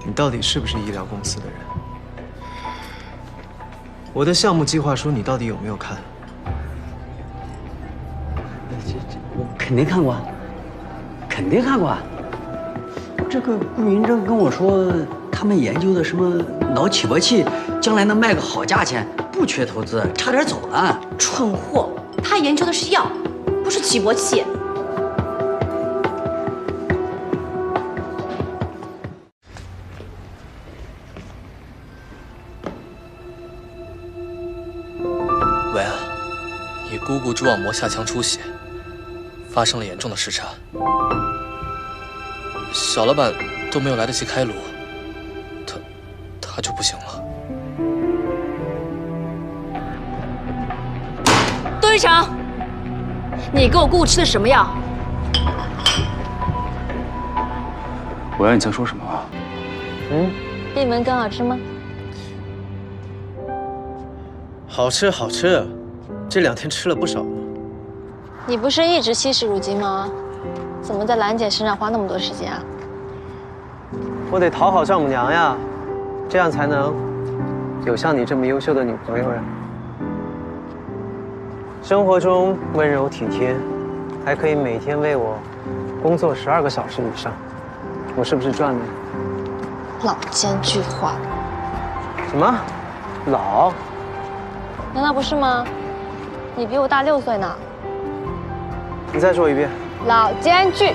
你到底是不是医疗公司的人？我的项目计划书你到底有没有看？我肯定看过，肯定看过。这个顾云正跟我说，他们研究的什么脑起搏器，将来能卖个好价钱，不缺投资，差点走了。蠢货，他研究的是药，不是起搏器。维安，你姑姑蛛网膜下腔出血，发生了严重的失差。小老板都没有来得及开颅，他就不行了。杜日成，你给我姑姑吃的什么药？维安，你在说什么啊？闭门羹好吃吗？好吃好吃，这2天吃了不少呢。你不是一直惜食如金吗？怎么在兰姐身上花那么多时间啊？我得讨好丈母娘呀，这样才能有像你这么优秀的女朋友呀。生活中温柔体贴，还可以每天为我工作12个小时以上，我是不是赚了？老奸巨猾。什么？老？难道不是吗？你比我大6岁呢。你再说一遍。老奸巨。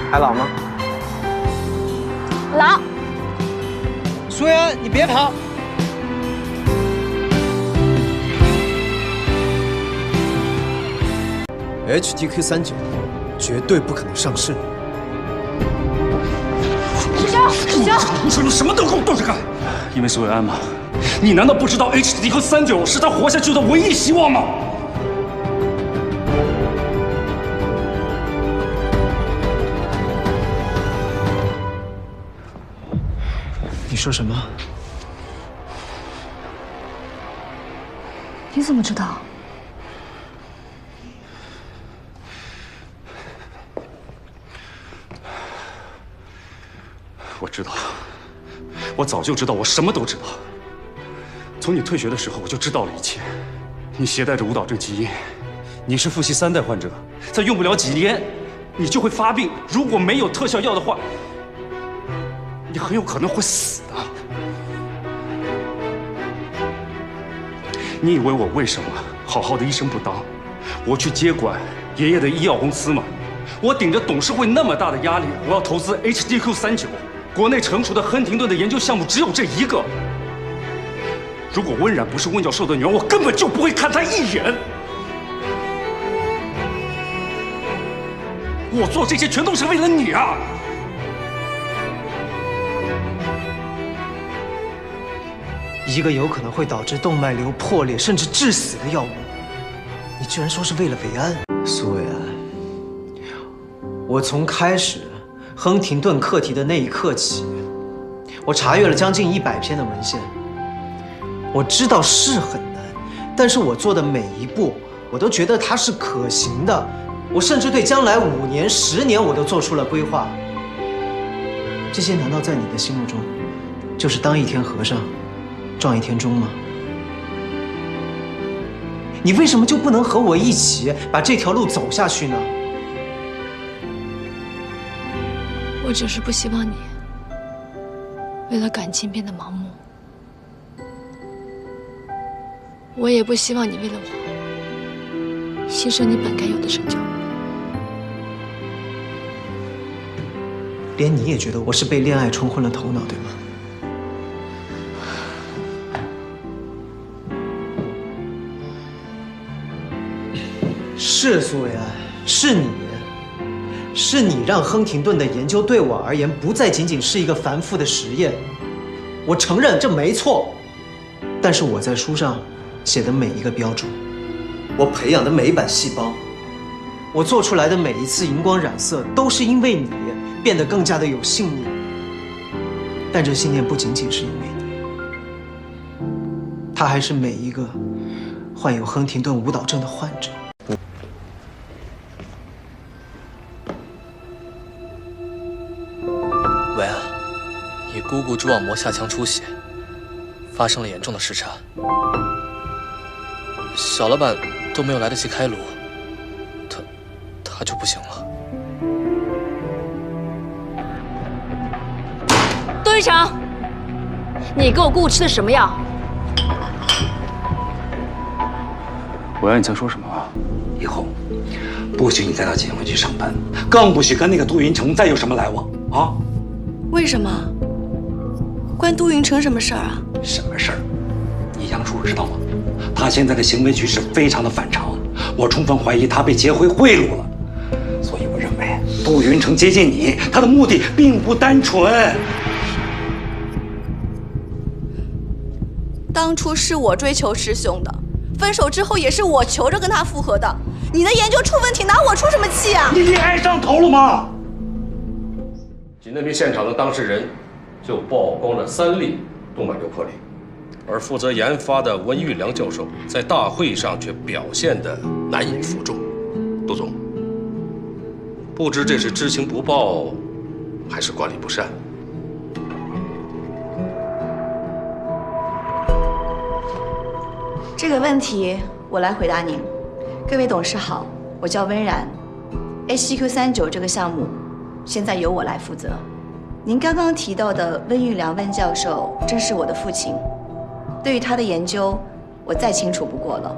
还老吗？老。苏维安，你别跑！HDQ39绝对不可能上市。师兄，师兄，你说你什么都给我对着干！因为是维安吗？你难道不知道 HDQ39是他活下去的唯一希望吗？你说什么？你怎么知道？我知道，我早就知道，我什么都知道。从你退学的时候，我就知道了一切。你携带着舞蹈症基因，你是父系3代患者，再用不了几年，你就会发病。如果没有特效药的话，你很有可能会死的。你以为我为什么好好的医生不当，我去接管爷爷的医药公司吗？我顶着董事会那么大的压力，我要投资 HDQ39。国内成熟的亨廷顿的研究项目只有这一个。如果温冉不是温教授的女儿，我根本就不会看她一眼。我做这些全都是为了你啊！一个有可能会导致动脉瘤破裂甚至致死的药物，你居然说是为了维安？苏维安，我从开始亨廷顿课题的那一刻起，我查阅了将近100篇的文献。我知道是很难，但是我做的每一步，我都觉得它是可行的。我甚至对将来5年、10年，我都做出了规划。这些难道在你的心目中，就是当一天和尚撞一天钟吗？你为什么就不能和我一起把这条路走下去呢？我只是不希望你为了感情变得盲目，我也不希望你为了我牺牲你本该有的成就。连你也觉得我是被恋爱冲昏了头脑，对吗？是苏维安，是你。是你让亨廷顿的研究对我而言不再仅仅是一个繁复的实验，我承认这没错。但是我在书上写的每一个标注，我培养的每一版细胞，我做出来的每一次荧光染色，都是因为你变得更加的有信念。但这信念不仅仅是因为你，他还是每一个患有亨廷顿舞蹈症的患者。韦安，你姑姑蛛网膜下腔出血，发生了严重的失差。小老板都没有来得及开颅，他就不行了。杜玉成，你给我姑姑吃的什么药？韦安，你在说什么啊？以后不许你带他结婚去上班，更不许跟那个杜云成再有什么来往啊！为什么？关杜云成什么事儿啊？什么事儿？你杨叔知道吗？他现在的行为举止非常的反常，我充分怀疑他被劫回贿赂了。所以我认为杜云成接近你，他的目的并不单纯。当初是我追求师兄的，分手之后也是我求着跟他复合的。你的研究出问题，拿我出什么气啊？你爱上头了吗？仅那名现场的当事人就曝光了3例动脉瘤破裂，而负责研发的温玉良教授在大会上却表现得难以服众。杜总，不知这是知情不报，还是管理不善？这个问题我来回答您。各位董事好，我叫温然。HTQ39这个项目现在由我来负责。您刚刚提到的温玉良温教授正是我的父亲，对于他的研究，我再清楚不过了。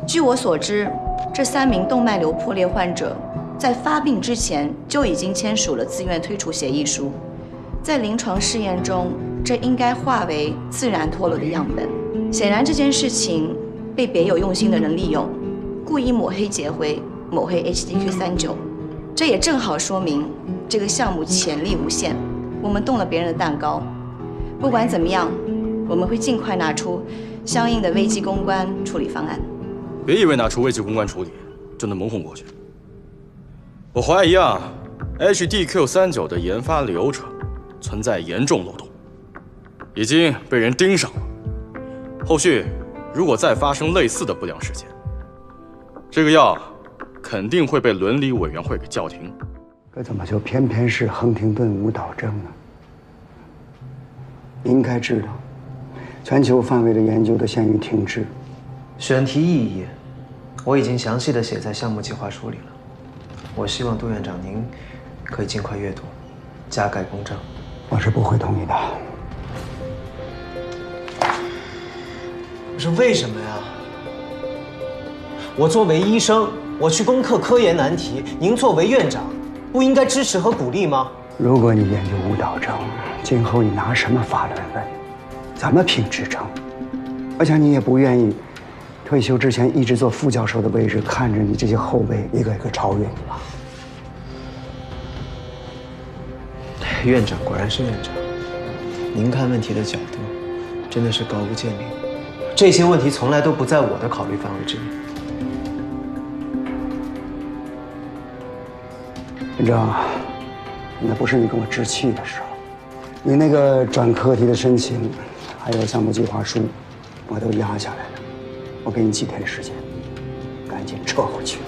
据我所知，这3名动脉瘤破裂患者在发病之前就已经签署了自愿退出协议书，在临床试验中，这应该化为自然脱落的样本。显然这件事情被别有用心的人利用，故意抹黑劫灰，抹黑 HTQ39，这也正好说明这个项目潜力无限。我们动了别人的蛋糕，不管怎么样，我们会尽快拿出相应的危机公关处理方案。别以为拿出危机公关处理就能蒙混过去。我怀疑HTQ39的研发流程存在严重漏洞，已经被人盯上了。后续如果再发生类似的不良事件，这个药肯定会被伦理委员会给叫停。可怎么就偏偏是亨廷顿舞蹈症呢？你应该知道，全球范围的研究都限于停滞。选题意义，我已经详细的写在项目计划书里了。我希望杜院长您可以尽快阅读，加盖公证。我是不会同意的。可是为什么呀？我作为医生，我去攻克科研难题，您作为院长，不应该支持和鼓励吗？如果你研究舞蹈症，今后你拿什么发论文？怎么评职称？我想你也不愿意退休之前一直做副教授的位置，看着你这些后辈一个一个超越你吧。院长果然是院长，您看问题的角度真的是高屋建瓴。这些问题从来都不在我的考虑范围之内。院长，那不是你跟我置气的时候。你那个转课题的申请，还有项目计划书，我都压下来了。我给你几天时间，赶紧撤回去。